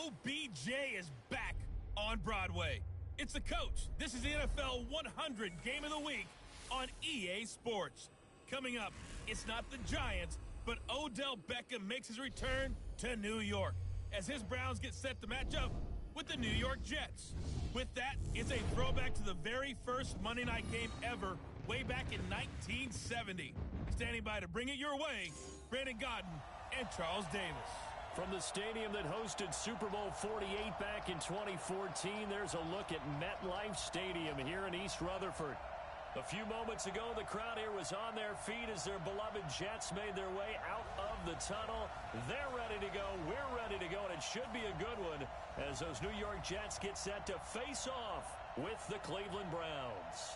OBJ is back on Broadway. It's the coach. This is the NFL 100 Game of the Week on EA Sports. Coming up, it's not the Giants, but Odell Beckham makes his return to New York as his Browns get set to match up with the New York Jets. With that, it's a throwback to the very first Monday night game ever, way back in 1970. Standing by to bring it your way, Brandon Godden and Charles Davis. From the stadium that hosted Super Bowl 48 back in 2014, there's a look at MetLife Stadium here in East Rutherford. A few moments ago, the crowd here was on their feet as their beloved Jets made their way out of the tunnel. They're ready to go. We're ready to go, and it should be a good one as those New York Jets get set to face off with the Cleveland Browns.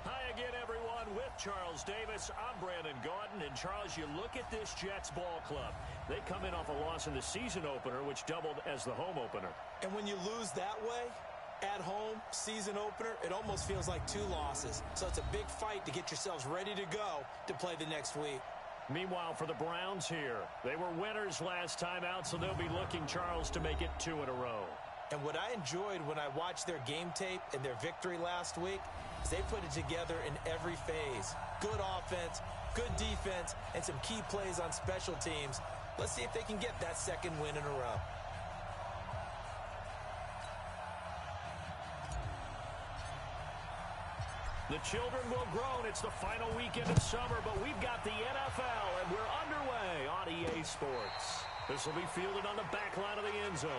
Hi again, everyone. With Charles Davis, I'm Brandon Gaudin. And, Charles, you look at this Jets ball club. They come in off a loss in the season opener, which doubled as the home opener. And when you lose that way, at home, season opener, it almost feels like 2 losses. So it's a big fight to get yourselves ready to go to play the next week. Meanwhile, for the Browns here, they were winners last time out, so they'll be looking, Charles, to make it 2 in a row. And what I enjoyed when I watched their game tape and their victory last week is they put it together in every phase. Good offense, good defense, and some key plays on special teams. Let's see if they can get that second win in a row. The children will grow, and it's the final weekend of summer, but we've got the NFL, and we're underway on EA Sports. This will be fielded on the back line of the end zone.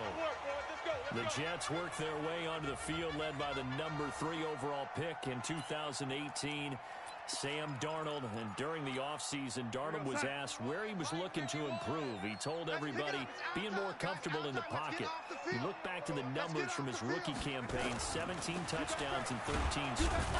The Jets work their way onto the field, led by the number 3 overall pick in 2018, Sam Darnold. And during the offseason, Darnold was asked where he was looking to improve. He told everybody being more comfortable in the pocket. You look back to the numbers from his rookie campaign, 17 touchdowns and 13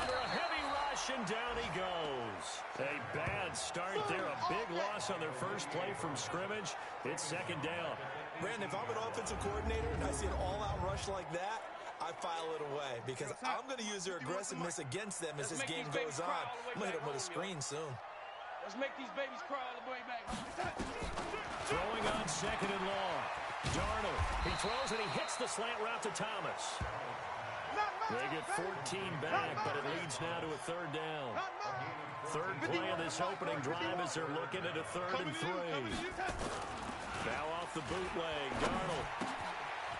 under a heavy rush, and down he goes. A bad start there, a big loss on their first play from scrimmage. It's second down. Brandon, if I'm an offensive coordinator and I see an all-out rush like that, I file it away because I'm going to use their aggressiveness against them as this game goes on. I'm going to hit them with a screen soon. Let's make these babies crawl all the way back. Throwing on second and long. Darnold, he throws and he hits the slant route to Thomas. They get 14 back, but it leads now to a third down. Third play of this opening drive as they're looking at a 3rd and 3. Now off the bootleg, Darnold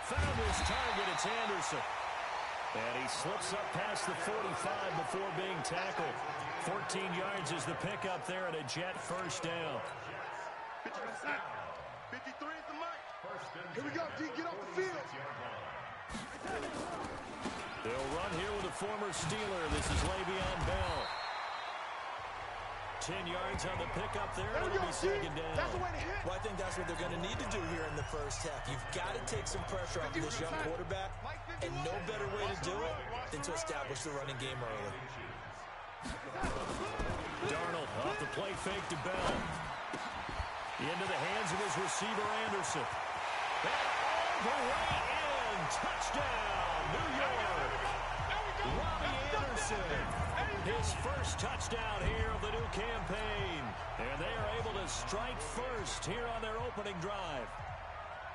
found his target. It's Anderson. And he slips up past the 45 before being tackled. 14 yards is the pickup there and a Jet first down. 53 is the mark. Here we go, D. Get off the field. They'll run here with a former Steeler. This is Le'Veon Bell. 10 yards on the pickup there. It'll be second down. Well, I think that's what they're going to need to do here in the first half. You've got to take some pressure off of this young quarterback, and no better way to do it than to establish the running game early. Darnold off the play fake to Bell. Into the hands of his receiver, Anderson. And all the way in. Touchdown, New York. Robbie Anderson. His first touchdown here of the new campaign. And they are able to strike first here on their opening drive.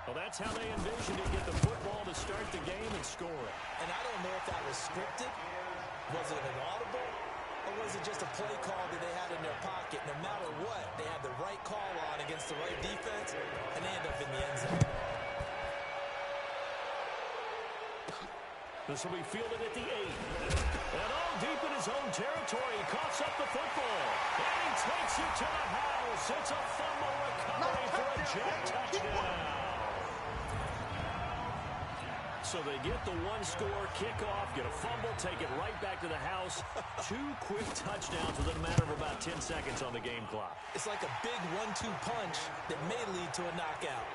Well, that's how they envisioned to get the football to start the game and score it. And I don't know if that was scripted. Was it an audible? Or was it just a play call that they had in their pocket? No matter what, they had the right call on against the right defense, and they end up in the end zone. This will be fielded at the 8. And all deep in his own territory, he coughs up the football. And he takes it to the house. It's a fumble recovery for a Jet touchdown. So they get the one-score kickoff, get a fumble, take it right back to the house. 2 quick touchdowns within a matter of about 10 seconds on the game clock. It's like a big 1-2 punch that may lead to a knockout.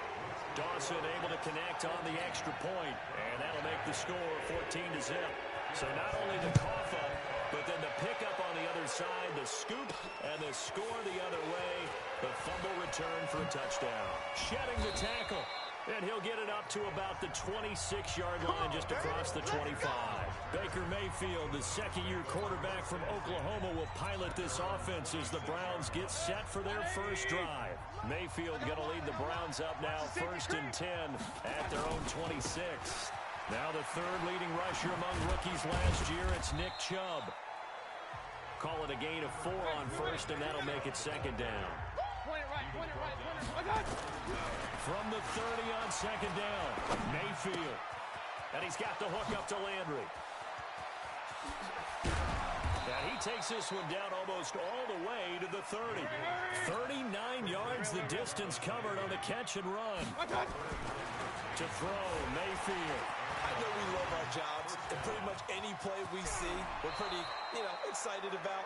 Dawson able to connect on the extra point, and that'll make the score 14-0. So not only the cough up, but then the pickup on the other side, the scoop, and the score the other way. The fumble return for a touchdown. Shedding the tackle. And he'll get it up to about the 26-yard line just across the 25. Baker Mayfield, the second-year quarterback from Oklahoma, will pilot this offense as the Browns get set for their first drive. Mayfield going to lead the Browns up now, 1st and 10 at their own 26. Now the third leading rusher among rookies last year, it's Nick Chubb. Call it a gain of 4 on first, and that'll make it 2nd down. From the 30 on 2nd down, Mayfield. And he's got the hook up to Landry. And he takes this one down almost all the way to the 30. 39 yards the distance covered on the catch and run. To throw, Mayfield. I know we love our jobs, and pretty much any play we see, we're pretty, excited about.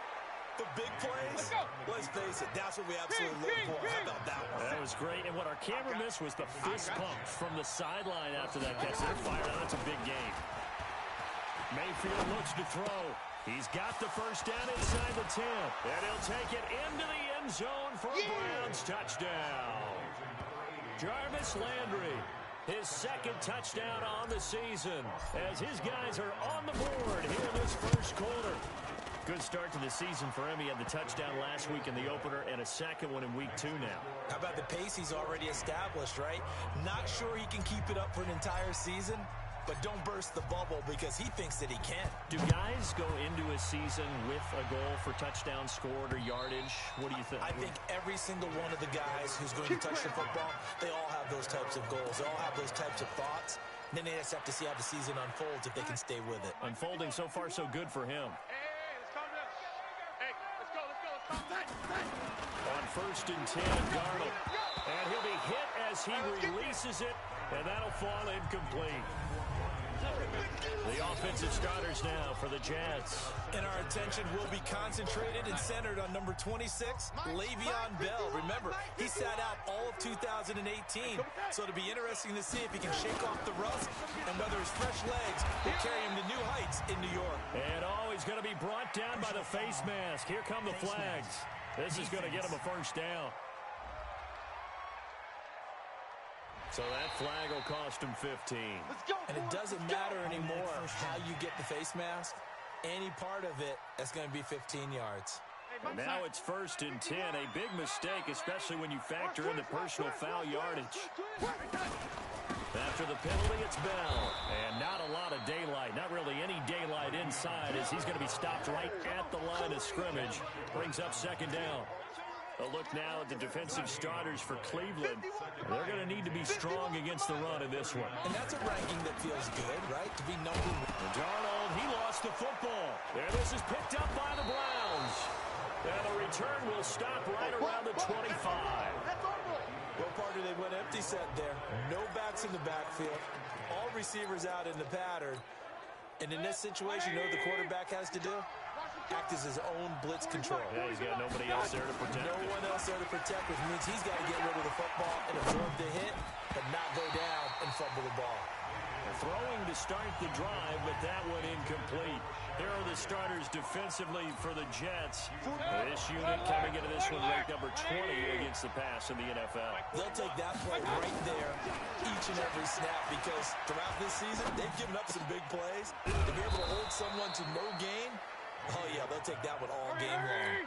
The big plays, let's face it, that's what we absolutely live for. How about that one? That was great, and what our camera missed was the fist pump from the sideline after that catch. They're fired out. That's a big game. Mayfield looks to throw. He's got the first down inside the 10, and he'll take it into the end zone for a Browns touchdown. Jarvis Landry, his 2nd touchdown on the season, as his guys are on the board here in this first quarter. Good start to the season for him. He had the touchdown last week in the opener and a second one in week 2 now. How about the pace he's already established, right? Not sure he can keep it up for an entire season, but don't burst the bubble because he thinks that he can. Do guys go into a season with a goal for touchdowns scored or yardage? What do you think? I think every single one of the guys who's going to touch the football, they all have those types of goals. They all have those types of thoughts. And then they just have to see how the season unfolds if they can stay with it. Unfolding so far so good for him. On 1st and 10, Darnold. And he'll be hit as he releases it, and that'll fall incomplete. The offensive starters now for the Jets. And our attention will be concentrated and centered on number 26, Le'Veon Bell. Remember, he sat out all of 2018, so it'll be interesting to see if he can shake off the rust and whether his fresh legs will carry him to new heights in New York. And he's going to be brought down by the face mask. Here come the flags. This is going to get him a first down. So that flag will cost him 15. And it doesn't matter anymore how you get the face mask. Any part of it, that's going to be 15 yards. And now it's 1st and 10. A big mistake, especially when you factor in the personal foul yardage. After the penalty, it's Bell. And not a lot of daylight. Not really any daylight inside as he's going to be stopped right at the line of scrimmage. Brings up 2nd down. A look now at the defensive starters for Cleveland. They're going to need to be strong against the run in this one. And that's a ranking that feels good, right? To be number 1. Darnold, he lost the football. And this is picked up by the Browns. And the return will stop right around the 25. Well, partner, they went empty set there. No backs in the backfield. All receivers out in the pattern. And in this situation, you know what the quarterback has to do? Act as his own blitz control. Yeah, he's got nobody else there to protect. No one else there to protect, which means he's got to get rid of the football and absorb the hit, but not go down and fumble the ball. Throwing to start the drive, but that one incomplete. Here are the starters defensively for the Jets. This unit coming into this one ranked number 20 against the pass in the NFL. They'll take that play right there each and every snap because throughout this season, they've given up some big plays. To be able to hold someone to no gain, oh yeah, they'll take that one all game long.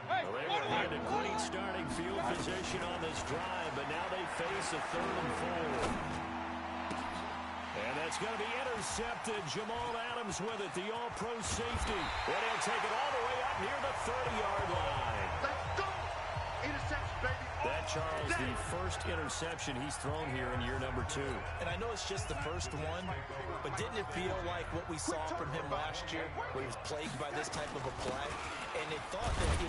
Well, they were in a great starting field position on this drive, but now they face a 3rd and 4. And that's going to be intercepted. Jamal Adams with it, the all-pro safety. And he'll take it all the way up near the 30-yard line. Let's go! Interception, baby. That, Charles, the first interception he's thrown here in year number 2. And I know it's just the first one, but didn't it feel like what we saw from him last year, where he was plagued by this type of a play? And they thought that,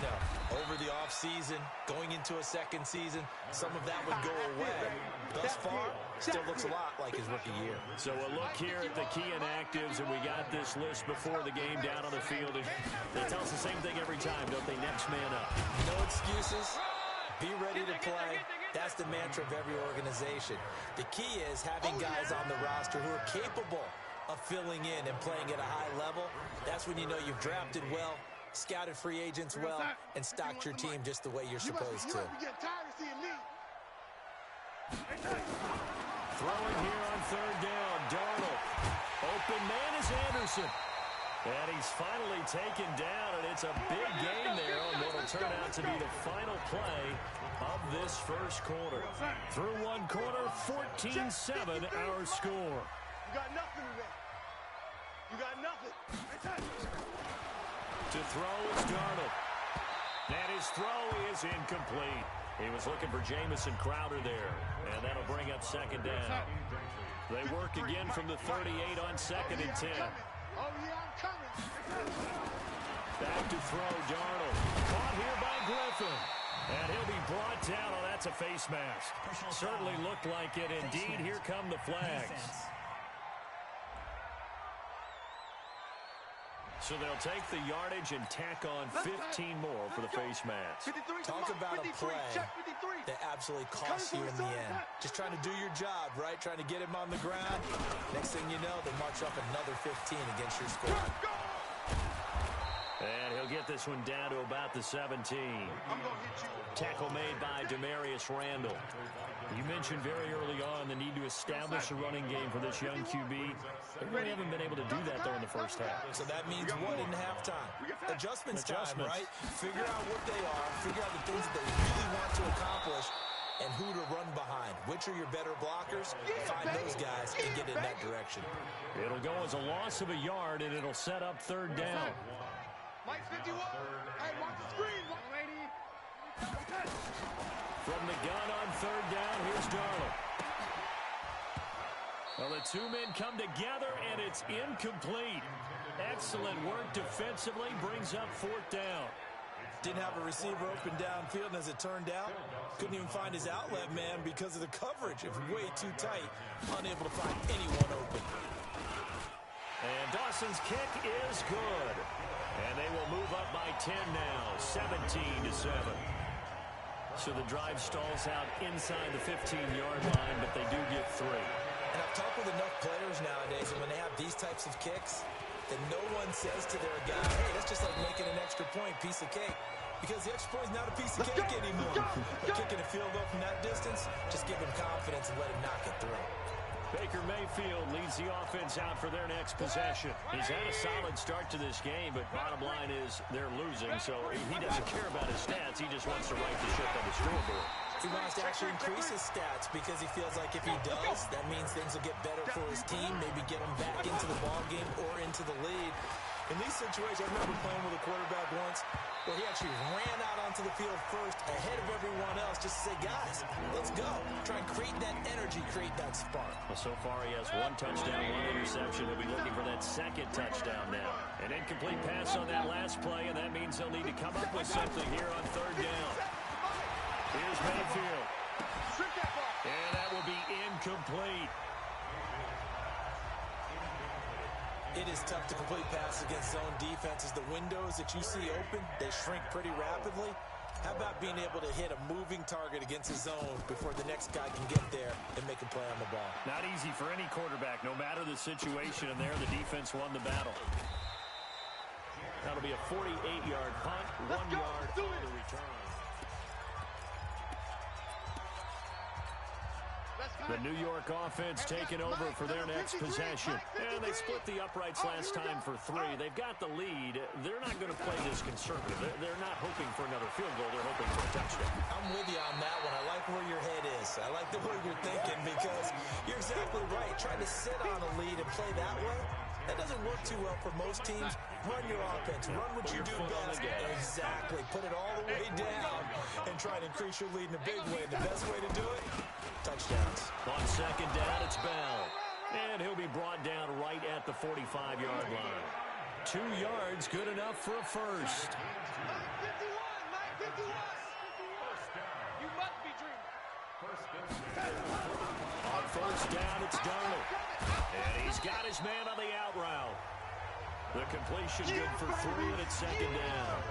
over the offseason, going into a second season, some of that would go away. Thus far, still looks a lot like his rookie year. So a look here at the key inactives, and we got this list before the game down on the field. They tell us the same thing every time, don't they? Next man up. No excuses. Be ready to play. That's the mantra of every organization. The key is having guys on the roster who are capable of filling in and playing at a high level. That's when you know you've drafted well, scouted free agents well, and stocked your team just the way you're supposed to. Throwing here on 3rd down, Darnold. Open man is Anderson. And he's finally taken down, and it's a big gain there on what will turn out to be the final play of this first quarter. Through one quarter, 14-7 our score. You got nothing today. You got nothing. To throw is Darnold. And his throw is incomplete. He was looking for Jamison Crowder there, and that'll bring up second down. They work again from the 38 on second and 10. Oh, yeah, I'm coming. Back to throw, Darnold. Caught here by Griffin. And he'll be brought down. Oh, that's a face mask. Certainly looked like it. Indeed, here come the flags. So they'll take the yardage and tack on 15 more for the face mask. Talk about a play that absolutely costs you in the end. Just trying to do your job, right? Trying to get him on the ground. Next thing you know, they march up another 15 against your squad. And he'll get this one down to about the 17. Tackle made by Demarius Randall. You mentioned very early on the need to establish a running game for this young QB. They really haven't been able to do that, though, in the first half. So that means what in halftime? Adjustments time, right? Figure out what they are. Figure out the things that they really want to accomplish and who to run behind. Which are your better blockers? Find those guys and get in that direction. It'll go as a loss of a yard, and it'll set up third down. Mike 51. Hey, watch the screen, lady. From the gun on third down, here's Darnold. Well, the two men come together, and it's incomplete. Excellent work defensively, brings up fourth down. Didn't have a receiver open downfield, and as it turned out, couldn't even find his outlet man because of the coverage. It was way too tight, unable to find anyone open. And Dawson's kick is good. And they will move up by 10 now, 17-7. So the drive stalls out inside the 15-yard line, but they do get 3. And I've talked with enough players nowadays, and when they have these types of kicks, then no one says to their guy, hey, that's just like making an extra point, piece of cake. Because the extra point is not a piece of cake anymore. Kicking a field goal from that distance, just give him confidence and let him knock it through. Baker Mayfield leads the offense out for their next possession. He's had a solid start to this game, but bottom line is they're losing, so he doesn't care about his stats. He just wants to right the ship on the scoreboard. He wants to actually increase his stats because he feels like if he does, that means things will get better for his team, maybe get him back into the ball game or into the lead. In these situations, I remember playing with a quarterback once where he actually ran out onto the field first ahead of everyone else just to say, guys, let's go. Try and create that energy, create that spark. Well, so far he has 1 touchdown, 1 interception. He'll be looking for that second touchdown now. An incomplete pass on that last play, and that means he'll need to come up with something here on third down. Here's Mayfield. And that will be incomplete. It is tough to complete passes against zone defenses. The windows that you see open, they shrink pretty rapidly. How about being able to hit a moving target against a zone before the next guy can get there and make a play on the ball? Not easy for any quarterback, no matter the situation, and there the defense won the battle. That'll be a 48-yard punt, 1 yard on the return. The New York offense taking over for their next possession. And they split the uprights last time for 3. They've got the lead. They're not going to play this conservative. They're not hoping for another field goal. They're hoping for a touchdown. I'm with you on that one. I like where your head is. I like the way you're thinking because you're exactly right. Trying to sit on a lead and play that way, that doesn't work too well for most teams. Run your offense. Run what you do best. Exactly. Put it all the way down and try to increase your lead in a big way. The best way to do it, touchdowns. On second down, it's Bell. And he'll be brought down right at the 45-yard line. 2 yards, good enough for a first. Mike 51. You must be dreaming. On first down, it's Darnold. And he's got his man on the out route. The completion good for 3, and it's second down.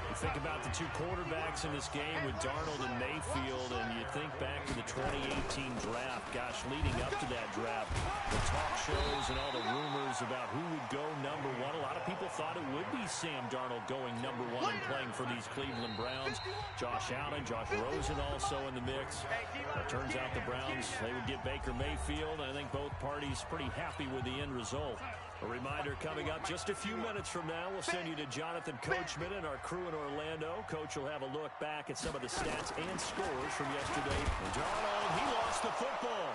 You think about the 2 quarterbacks in this game with Darnold and Mayfield, and you think back to the 2018 draft. Gosh, leading up to that draft, the talk shows and all the rumors about who would go number 1. A lot of people thought it would be Sam Darnold going #1 and playing for these Cleveland Browns. Josh Allen, Josh Rosen also in the mix. It turns out the Browns, they would get Baker Mayfield. I think both parties pretty happy with the end result. A reminder coming up just a few minutes from now. We'll send you to Jonathan Coachman and our crew in Orlando. Coach will have a look back at some of the stats and scores from yesterday. Darnold, he lost the football.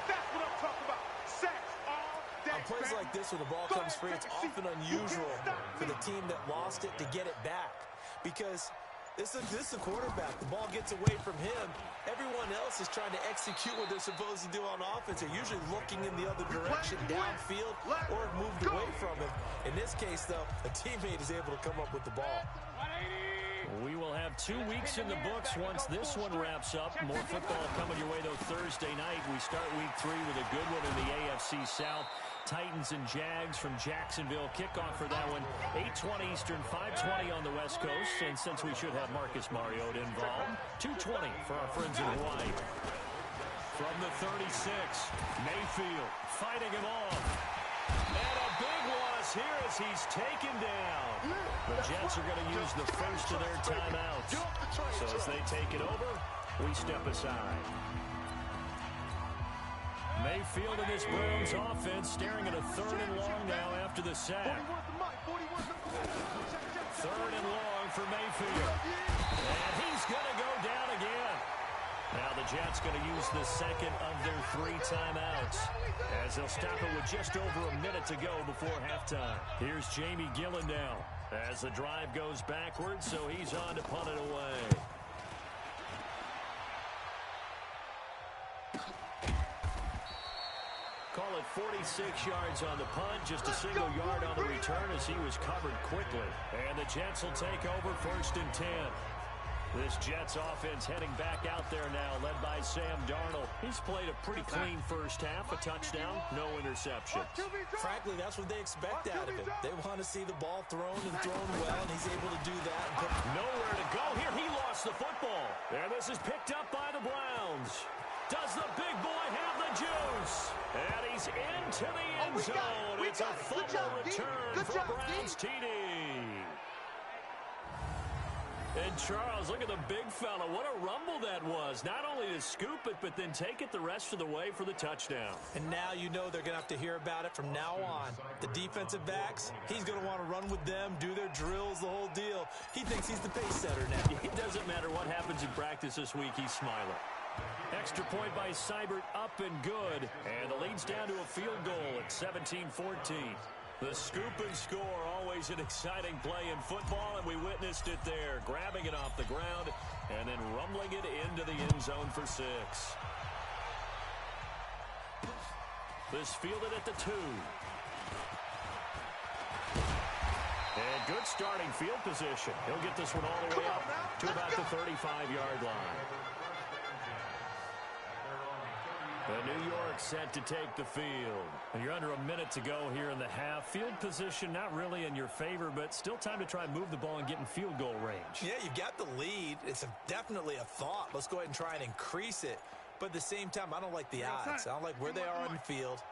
That's what I'm talking about. Sacks all day. On plays like this, when the ball comes free, it's often unusual for the team that lost it to get it back. Because this is a quarterback. The ball gets away from him. Everyone else is trying to execute what they're supposed to do on offense. They're usually looking in the other direction, downfield, or have moved away from him. In this case, though, a teammate is able to come up with the ball. We will have 2 weeks in the books once this one wraps up. More football coming your way, though, Thursday night. We start week 3 with a good one in the AFC South. Titans and Jags from Jacksonville. Kickoff for that one, 8:20 Eastern, 5:20 on the West Coast. And since we should have Marcus Mariota involved, 2:20 for our friends in Hawaii. From the 36, Mayfield fighting him off. And a big loss here as he's taken down. The Jets are going to use the first of their timeouts. So as they take it over, we step aside. Mayfield in this Browns offense staring at a 3rd and long now after the sack. 3rd and long for Mayfield. And he's going to go down again. Now the Jets going to use the second of their 3 timeouts as they'll stop it with just over a minute to go before halftime. Here's Jamie Gillen now as the drive goes backwards, so he's on to punt it away. Call it 46 yards on the punt, just a single yard on the return as he was covered quickly. And the Jets will take over 1st and 10. This Jets offense heading back out there now, led by Sam Darnold. He's played a pretty clean first half, a touchdown, no interceptions. Frankly, that's what they expect out of him. They want to see the ball thrown and thrown well, and he's able to do that. Nowhere to go here. He lost the football. And this is picked up by the Browns. Does the big boy have the juice? And he's into the end zone. It's a fumble return for Browns TD. And Charles, look at the big fella. What a rumble that was. Not only to scoop it, but then take it the rest of the way for the touchdown. And now you know they're going to have to hear about it from now on. The defensive backs, he's going to want to run with them, do their drills, the whole deal. He thinks he's the pace setter now. It doesn't matter what happens in practice this week. He's smiling. Extra point by Seibert, up and good. And the lead's down to a field goal at 17-14. The scoop and score, always an exciting play in football, and we witnessed it there. Grabbing it off the ground and then rumbling it into the end zone for 6. This fielded at the 2. And good starting field position. He'll get this one all the way up to about the 35-yard line. The New York set to take the field. And you're under a minute to go here in the half. Field position not really in your favor, but still time to try and move the ball and get in field goal range. Yeah, you've got the lead. It's definitely a thought. Let's go ahead and try and increase it. But at the same time, I don't like the odds. I don't like where they are on the field.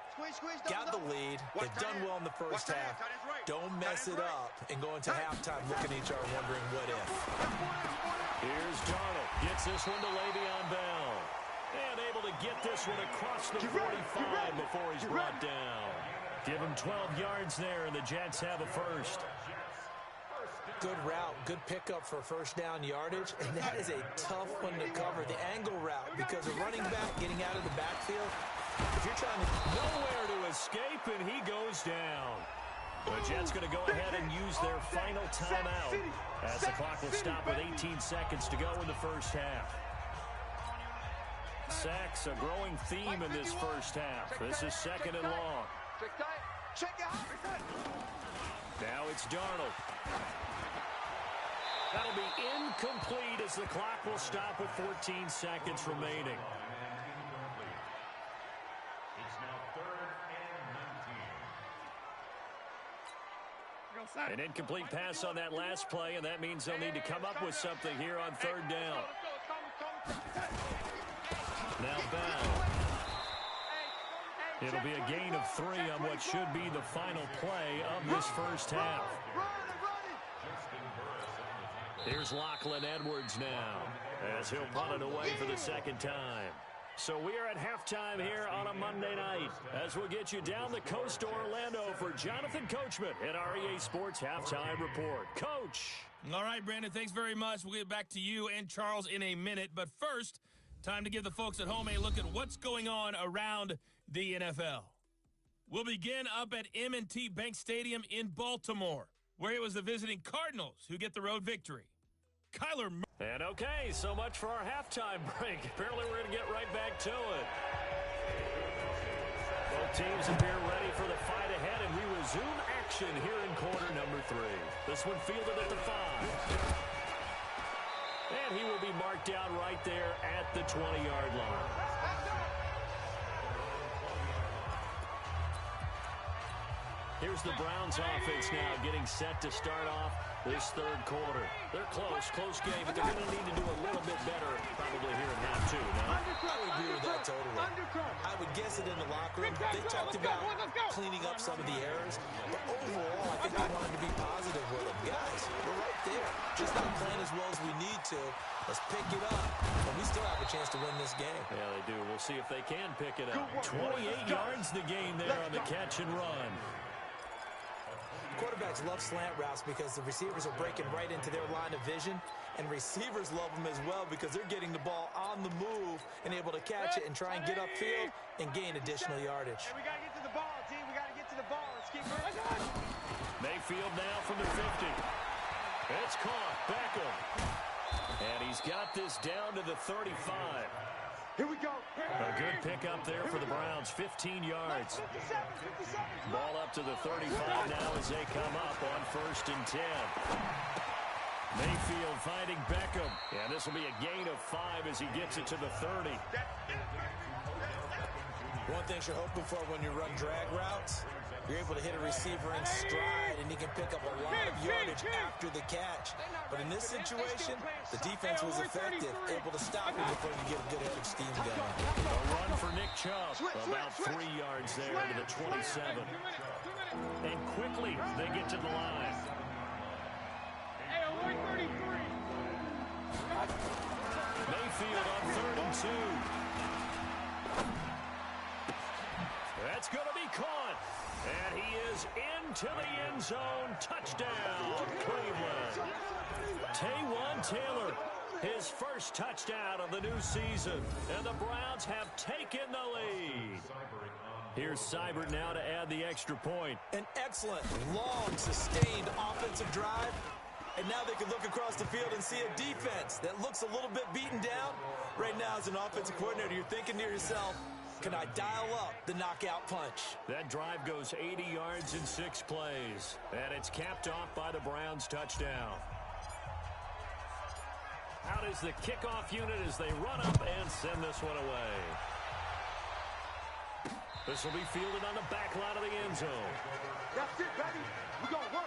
Got the lead. They've done well in the first half. Don't mess it up and go into halftime looking at each other wondering what if. Here's Darnold. Gets this one to Le'Veon Bell. And able to get this one across the 45 before he's brought down. Give him 12 yards there, and the Jets have a first. Good route, good pickup for first down yardage, and that is a tough one to cover, the angle route, because a running back getting out of the backfield, if you're trying to... Nowhere to escape, and he goes down. The Jets going to go ahead and use their final timeout as the clock will stop with 18 seconds to go in the first half. Sacks, a growing theme in this first half. This is 2nd and long. Now it's Darnold. That'll be incomplete as the clock will stop with 14 seconds remaining. An incomplete pass on that last play, and that means they'll need to come up with something here on 3rd down. Now Bell. It'll be a gain of 3 on what should be the final play of this first half. Here's Lachlan Edwards now as he'll punt it away for the second time. So we are at halftime here on a Monday night as we'll get you down the coast to Orlando for Jonathan Coachman at our EA Sports Halftime Report. Coach. All right, Brandon, thanks very much. We'll get back to you and Charles in a minute. But first, time to give the folks at home a look at what's going on around the NFL. We'll begin up at M&T Bank Stadium in Baltimore, where it was the visiting Cardinals who get the road victory. Kyler Murray. And okay, so much for our halftime break. Apparently we're going to get right back to it. Both teams appear ready for the fight ahead, and we resume action here in quarter number 3. This one fielded at the 5. And he will be marked down right there at the 20-yard line. Here's the Browns offense now getting set to start off this third quarter. They're close game, but they're going to need to do a little bit better probably here in half 2. No? I would agree with that totally. I would guess it in the locker room. They talked about cleaning up some of the errors, but overall I think they wanted to be positive with them. Guys, we're right there. Just not playing as well as we need to. Let's pick it up, and we still have a chance to win this game. Yeah, they do. We'll see if they can pick it up. 28 yards the game there on the catch and run. Quarterbacks love slant routes because the receivers are breaking right into their line of vision, and receivers love them as well because they're getting the ball on the move and able to catch it and try and get upfield and gain additional yardage. Hey, we got to get to the ball, team. We got to get to the ball. Let's keep moving. Mayfield now from the 50. It's caught. Beckham. And he's got this down to the 35. Here we go. A good pickup there for the Browns, 15 yards. Ball up to the 35 now as they come up on 1st and 10. Mayfield finding Beckham. And this will be a gain of 5 as he gets it to the 30. One thing you're hoping for when you run drag routes, you're able to hit a receiver in stride, and he can pick up a lot of yardage after the catch. But in this situation, the defense was effective, able to stop him before you get a good head of steam going. A run for Nick Chubb, about 3 yards there to the 27. And quickly, they get to the line. Hey, 133. Mayfield on 3rd and 2. That's going to be caught. And he is into the end zone. Touchdown, Cleveland. Taywan Taylor, his first touchdown of the new season. And the Browns have taken the lead. Here's Seibert now to add the extra point. An excellent, long, sustained offensive drive. And now they can look across the field and see a defense that looks a little bit beaten down. Right now, as an offensive coordinator, you're thinking to yourself, can I dial up the knockout punch? That drive goes 80 yards in 6 plays. And it's capped off by the Browns' touchdown. Out is the kickoff unit as they run up and send this one away. This will be fielded on the back line of the end zone. That's it, baby. We gonna work.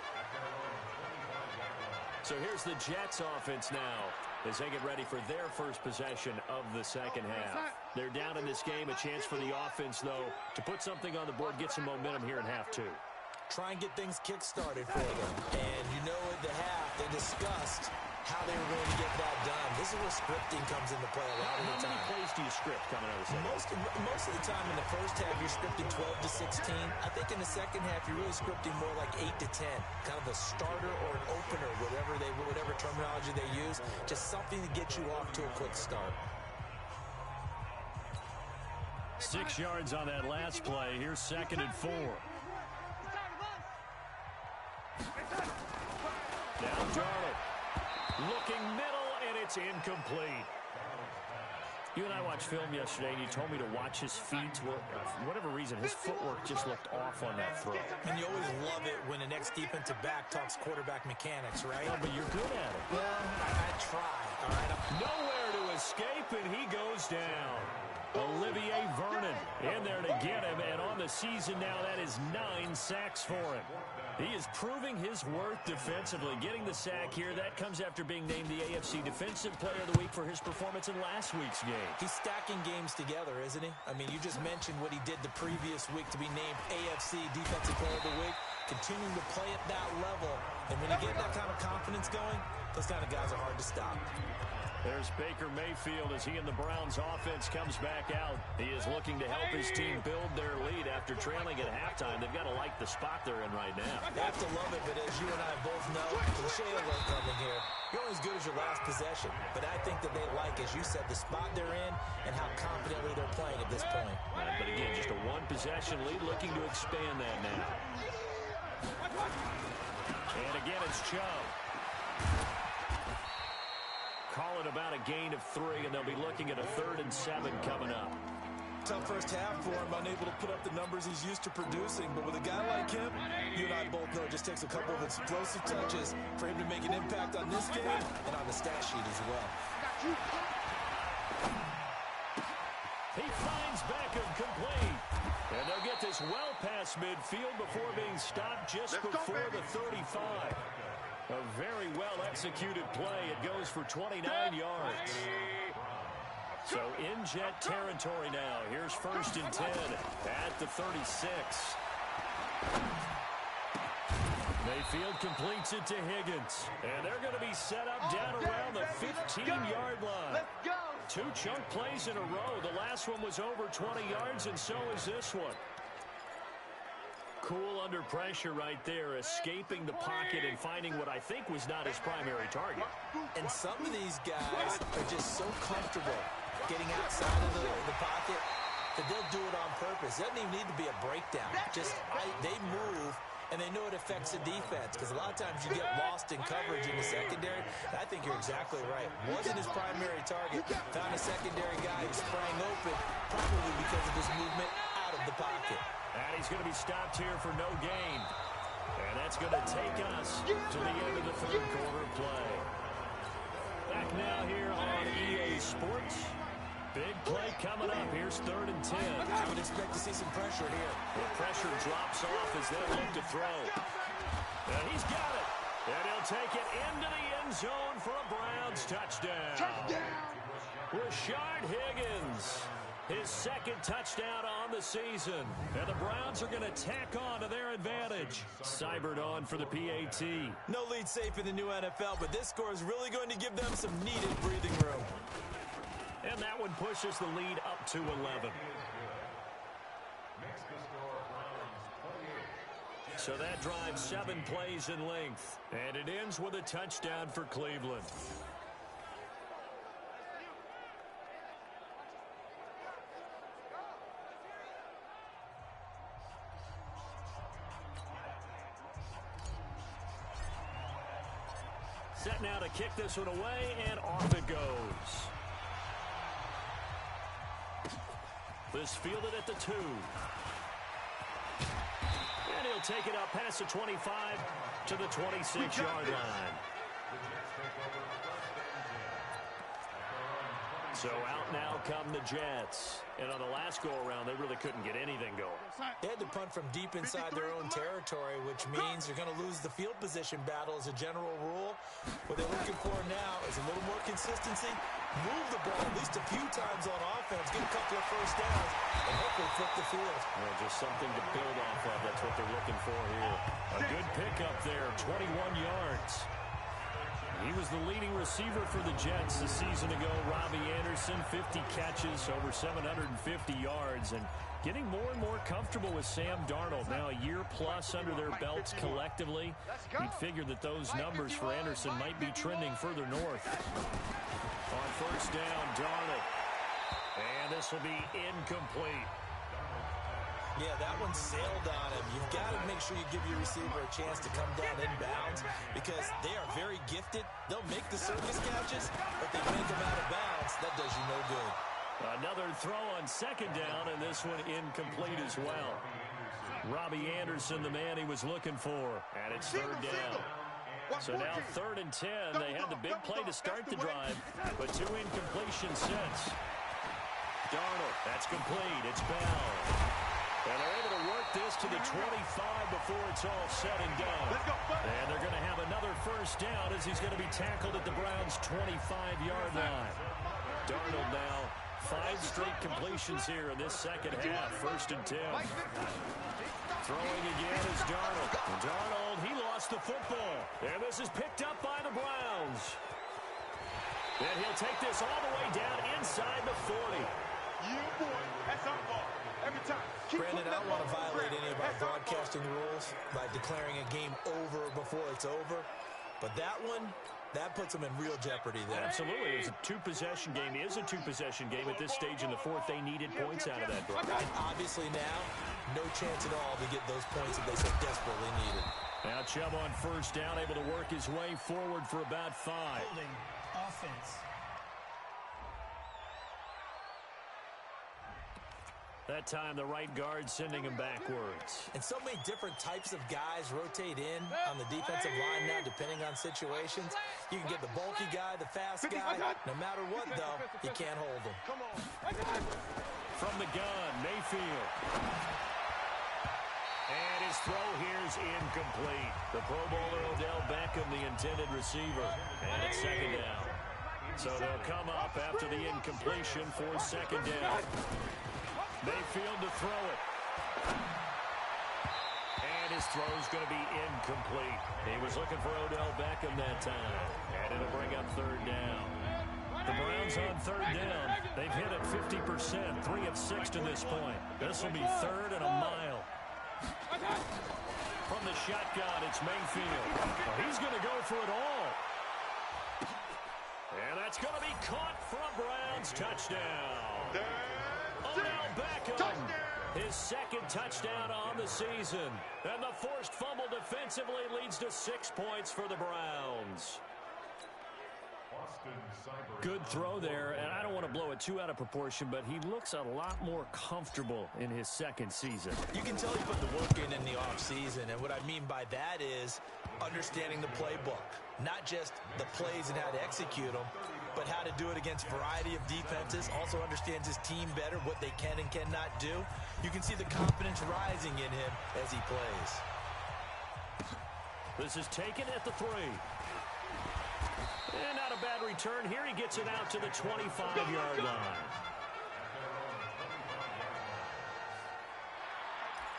So here's the Jets offense now as they get ready for their first possession of the second half. They're down in this game. A chance for the offense, though, to put something on the board, get some momentum here in half 2. Try and get things kick-started for them. And you know at the half, they discussed how they were going to get that done. This is where scripting comes into play a lot of the time. How many plays do you script coming out of the second? Most of the time in the first half, you're scripting 12 to 16. I think in the second half, you're really scripting more like 8 to 10. Kind of a starter or an opener, whatever terminology they use. Just something to get you off to a quick start. 6 yards on that last play. Here's 2nd and 4. Down Darnold. Looking middle, and it's incomplete. You and I watched film yesterday, and you told me to watch his feet. Well, for whatever reason, his footwork just looked off on that throw. And you always love it when the next defensive back talks quarterback mechanics, right? Yeah, but you're good at it. Well, I try, all right? Nowhere to escape, and he goes down. Olivier Vernon in there to get him, and on the season now, that is 9 sacks for him. He is proving his worth defensively. Getting the sack here, that comes after being named the AFC Defensive Player of the Week for his performance in last week's game. He's stacking games together, isn't he? I mean, you just mentioned what he did the previous week to be named AFC Defensive Player of the Week, continuing to play at that level. And when you get that kind of confidence going, those kind of guys are hard to stop. There's Baker Mayfield as he and the Browns offense comes back out. He is looking to help his team build their lead after trailing at halftime. They've got to like the spot they're in right now. They have to love it, but as you and I both know, cliche alert coming here, you're only as good as your last possession. But I think that they like, as you said, the spot they're in and how confidently they're playing at this point. But again, just a one-possession lead, looking to expand that now. And again, it's Chubb. Call it about a gain of 3, and they'll be looking at a 3rd and 7 coming up. Tough first half for him, unable to put up the numbers he's used to producing. But with a guy like him, you and I both know it just takes a couple of explosive touches for him to make an impact on this game and on the stat sheet as well. He finds Beckham complete. And they'll get this well past midfield before being stopped just before the 35. A very well-executed play. It goes for 29 yards. So in Jet territory now. Here's 1st and 10 at the 36. Mayfield completes it to Higgins. And they're going to be set up down around the 15-yard line. Let's go. 2 chunk plays in a row. The last one was over 20 yards, and so is this one. Cool under pressure right there, escaping the pocket and finding what I think was not his primary target. And some of these guys are just so comfortable getting outside of the pocket that they'll do it on purpose. It doesn't even need to be a breakdown. They move, and they know it affects the defense, because a lot of times you get lost in coverage in the secondary. And I think you're exactly right. Wasn't his primary target. Found a secondary guy who sprang open, probably because of his movement out of the pocket. And he's going to be stopped here for no gain. And that's going to take us to the end of the 3rd quarter play. Back now here on EA Sports. Big play coming up. Here's 3rd and 10. I would expect to see some pressure here. The pressure drops off as they look to throw. And he's got it. And he'll take it into the end zone for a Browns touchdown. Rashard Higgins. His 2nd touchdown on the season. And the Browns are going to tack on to their advantage. Cybert on for the PAT. No lead safe in the new NFL, but this score is really going to give them some needed breathing room. And that one pushes the lead up to 11. So that drives 7 plays in length. And it ends with a touchdown for Cleveland. Set now to kick this one away, and off it goes. This fielded at the 2. And he'll take it up past the 25 to the 26-yard line. So out now come the Jets. And on the last go-around, they really couldn't get anything going. They had to punt from deep inside their own territory, which means they're going to lose the field position battle as a general rule. What they're looking for now is a little more consistency, move the ball at least a few times on offense, get a couple of first downs, and hopefully flip the field. Well, just something to build off of. That's what they're looking for here. A good pickup there, 21 yards. He was the leading receiver for the Jets a season ago. Robbie Anderson, 50 catches, over 750 yards, and getting more and more comfortable with Sam Darnold. Now a year plus under their belts collectively. You'd figure that those numbers for Anderson might be trending further north. On 1st down, Darnold. And this will be incomplete. Yeah, that one sailed on him. You've got to make sure you give your receiver a chance to come down inbounds because they are very gifted. They'll make the circus catches, but they make them out of bounds. That does you no good. Another throw on 2nd down, and this one incomplete as well. Robbie Anderson, the man he was looking for, and it's 3rd down. So now 3rd and 10. They had the big play to start the drive, but 2 incompletions since. Darnold, that's complete. It's Bell. And they're able to work this to the 25 before it's all said and done. And they're going to have another first down as he's going to be tackled at the Browns' 25-yard line. Darnold now 5 straight completions here in this second half. 1st and 10. Throwing again is Darnold. Darnold, he lost the football. And this is picked up by the Browns. And he'll take this all the way down inside the 40. Yeah, boy. That's our ball. Every time. Brandon, I don't want to violate any of our broadcasting rules by declaring a game over before it's over. But that one, that puts them in real jeopardy there. Absolutely. It's a 2-possession game. It is a 2-possession game at this stage in the 4th. They needed points out of that, bro. And obviously now, no chance at all to get those points that they so desperately needed. Now Chubb on 1st down, able to work his way forward for about 5. Holding offense. That time, the right guard sending him backwards. And so many different types of guys rotate in on the defensive line now, depending on situations. You can get the bulky guy, the fast guy. No matter what, though, you can't hold him. Come on. From the gun, Mayfield. And his throw here's incomplete. The Pro Bowler Odell Beckham, the intended receiver. And it's 2nd down. So they'll come up after the incompletion for 2nd down. Mayfield to throw it. And his throw's going to be incomplete. He was looking for Odell Beckham that time. And it'll bring up 3rd down. The Browns on 3rd down. They've hit it 50%, 3 of 6 to this point. This will be 3rd and a mile. From the shotgun, it's Mayfield. Well, he's going to go for it all. And that's going to be caught for a Browns touchdown. Odell Beckham, his 2nd touchdown on the season. And the forced fumble defensively leads to 6 points for the Browns. Good throw there, and I don't want to blow it too out of proportion, but he looks a lot more comfortable in his 2nd season. You can tell he put the work in the offseason, and what I mean by that is understanding the playbook. Not just the plays and how to execute them, but how to do it against a variety of defenses. Also understands his team better, what they can and cannot do. You can see the confidence rising in him as he plays. This is taken at the 3. And not a bad return here. He gets it out to the 25-yard line.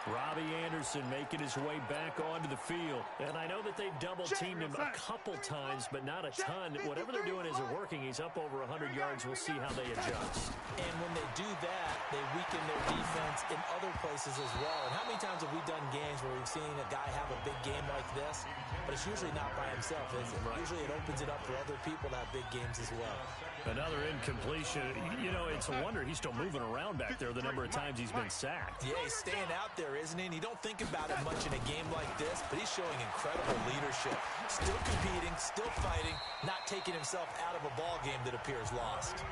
Robbie Anderson making his way back onto the field. And I know that they've double-teamed him a couple times, but not a ton. Whatever they're doing isn't working. He's up over 100 yards. We'll see how they adjust. And when they do that, they weaken their defense in other places as well. And how many times have we done games where we've seen a guy have a big game like this? But it's usually not by himself, is it? Right. Usually it opens it up for other people to have big games as well. Another incompletion. You know, it's a wonder he's still moving around back there the number of times he's been sacked. Yeah, he's staying out there, isn't he? And you don't think about it much in a game like this, but he's showing incredible leadership. Still competing, still fighting, not taking himself out of a ball game that appears lost.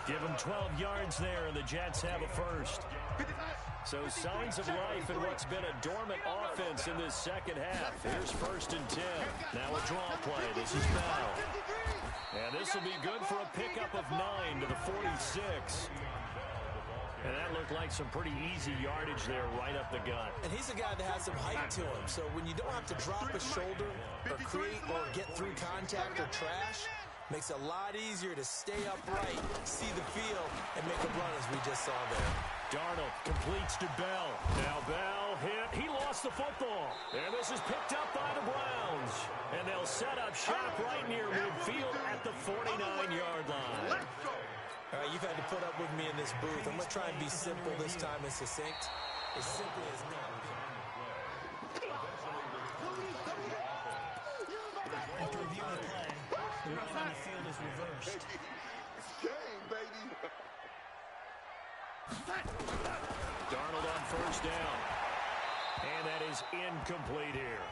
Give him 12 yards there, and the Jets have a first. So signs of life in what's been a dormant offense in this 2nd half. Here's 1st and 10. Now a draw play. This is Bell. And this will be good for a pickup of 9 to the 46. And that looked like some pretty easy yardage there right up the gut. And he's a guy that has some height to him. So when you don't have to drop a shoulder or create or get through contact or trash, makes it a lot easier to stay upright, see the field, and make a run as we just saw there. Darnold completes to Bell. Now Bell hit. He lost the football. And this is picked up by the Browns. And they'll set up shop right near midfield at the 49-yard line. All right, you've had to put up with me in this booth. I'm going to try and be simple this time and succinct. As simply as not. After reviewing the play, the run on the field is reversed. It's game, baby. Darnold on 1st down. And that is incomplete here.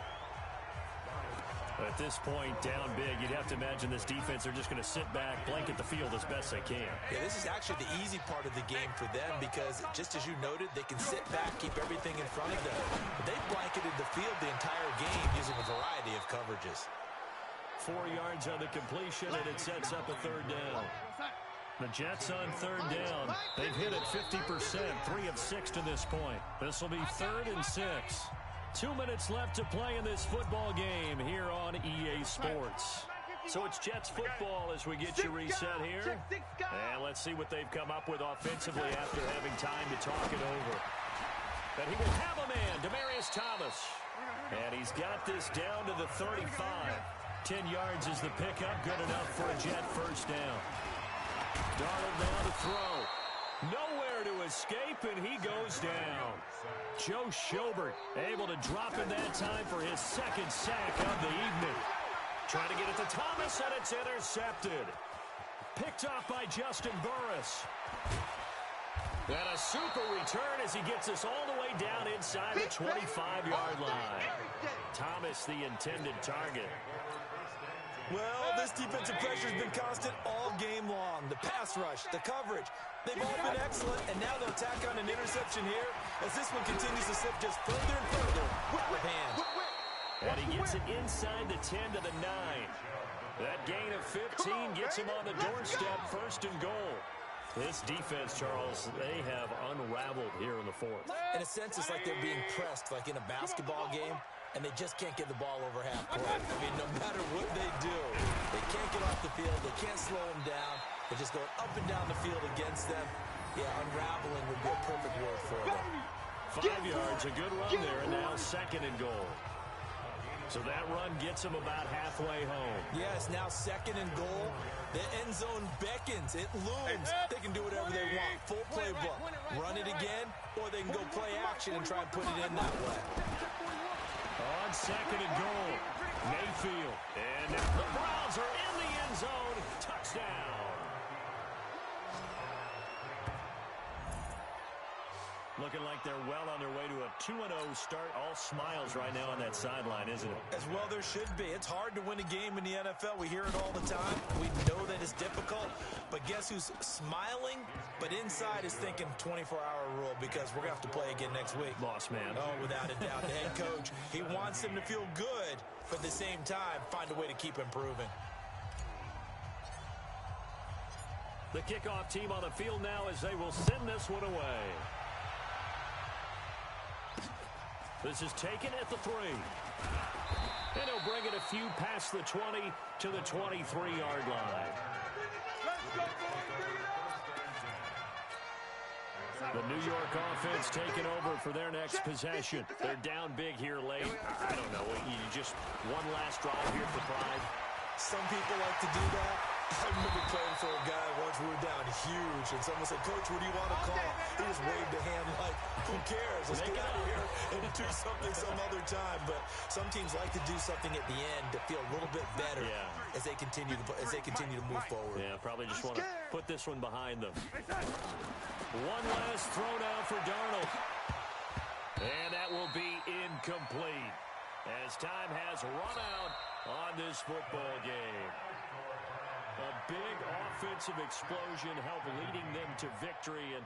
At this point, down big, you'd have to imagine this defense are just going to sit back, blanket the field as best they can. Yeah, this is actually the easy part of the game for them because, just as you noted, they can sit back, keep everything in front of them. But they've blanketed the field the entire game using a variety of coverages. 4 yards on the completion, and it sets up a 3rd down. The Jets on third down. They've hit it 50%, 3 of 6 to this point. This will be 3rd and 6. 2 minutes left to play in this football game here on EA Sports. So it's Jets football as we get you reset here. And let's see what they've come up with offensively after having time to talk it over. And he will have a man, Demaryius Thomas. And he's got this down to the 35. 10 yards is the pickup, good enough for a Jet first down. Darnold now to throw. Nowhere to escape, and he goes down. Joe Schobert able to drop in that time for his 2nd sack of the evening. Trying to get it to Thomas, and it's intercepted. Picked off by Justin Burris. And a super return as he gets us all the way down inside the 25-yard line. Thomas, the intended target. Well, this defensive pressure has been constant all game long. The pass rush, the coverage, they've all been excellent, and now they'll tack on an interception here as this one continues to slip just further and further out of hand. And he gets it inside the 10 to the 9. That gain of 15 gets him on the doorstep, 1st and goal. This defense, Charles, they have unraveled here in the 4th. In a sense, it's like they're being pressed like in a basketball game, and they just can't get the ball over half court. I mean, no matter what they do, they can't get off the field. They can't slow them down. They're just going up and down the field against them. Yeah, unraveling would be a perfect word for them. 5 yards, a good run there, and now 2nd and goal. So that run gets them about halfway home. Yes, now 2nd and goal. The end zone beckons. It looms. They can do whatever they want. Full playbook. Run it again, or they can go play action and try and put it in that way. On 2nd and goal, Mayfield. And the Browns are in the end zone. Touchdown. Looking like they're well on their way to a 2-0 start. All smiles right now on that sideline, isn't it? As well there should be. It's hard to win a game in the NFL. We hear it all the time. We know that it's difficult. But guess who's smiling? But inside is thinking 24-hour rule because we're going to have to play again next week. Boss man. Oh, without a doubt. The head coach, he wants them to feel good, but at the same time, find a way to keep improving. The kickoff team on the field now as they will send this one away. This is taken at the 3. And he'll bring it a few past the 20 to the 23-yard line. The New York offense taking over for their next possession. They're down big here late. I don't know. You just one last drive here for pride. Some people like to do that. I remember playing for a guy once we were down huge, and someone said, "Coach, what do you want to call?" He just waved a hand like, who cares? Let's get out of here and do something some other time. But some teams like to do something at the end to feel a little bit better as they continue to move forward. Yeah, probably just want to put this one behind them. One last throw down for Darnold. And that will be incomplete as time has run out on this football game. A big offensive explosion helped leading them to victory. And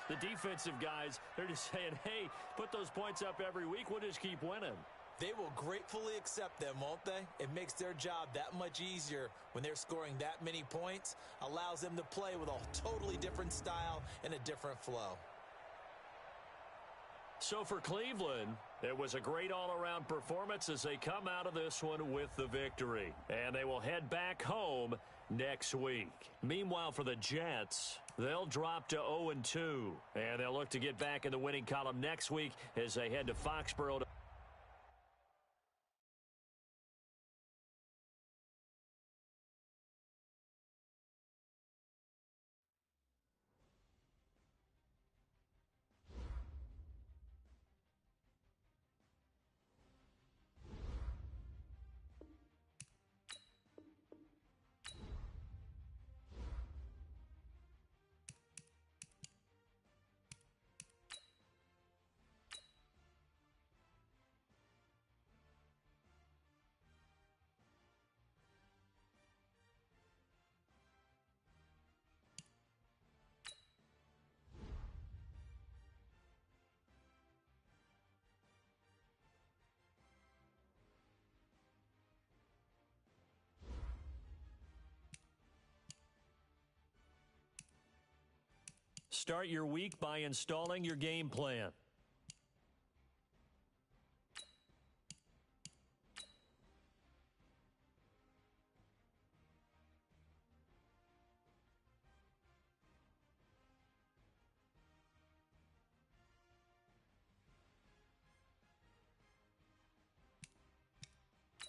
the defensive guys, they're just saying, hey, put those points up every week. We'll just keep winning. They will gratefully accept them, won't they? It makes their job that much easier when they're scoring that many points. Allows them to play with a totally different style and a different flow. So for Cleveland, it was a great all-around performance as they come out of this one with the victory. And they will head back home next week. Meanwhile, for the Jets, they'll drop to 0-2. And they'll look to get back in the winning column next week as they head to Foxborough to Start your week by installing your game plan.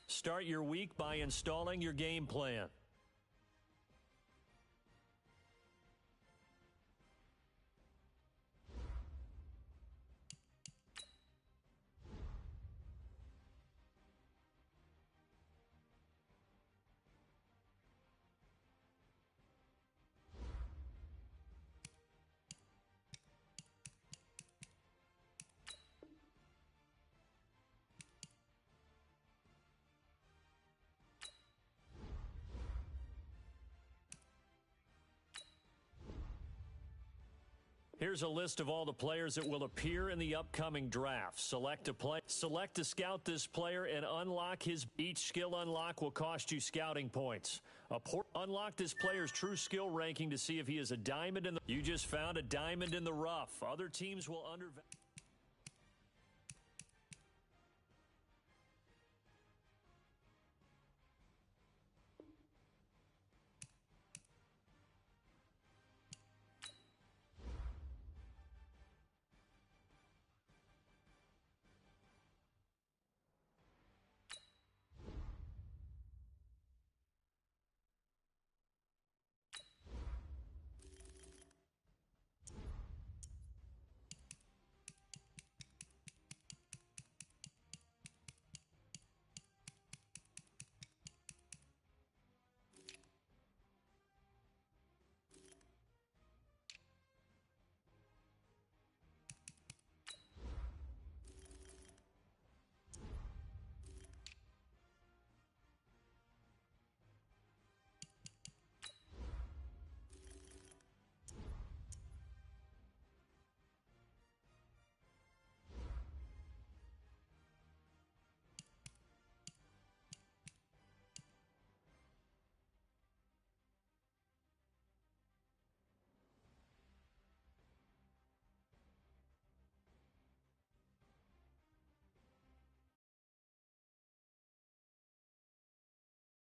Start your week by installing your game plan. Here's a list of all the players that will appear in the upcoming draft. Select to scout this player and unlock his. Each skill unlock will cost you scouting points. Unlock this player's true skill ranking to see if he is a diamond in the. You just found a diamond in the rough. Other teams will undervalue.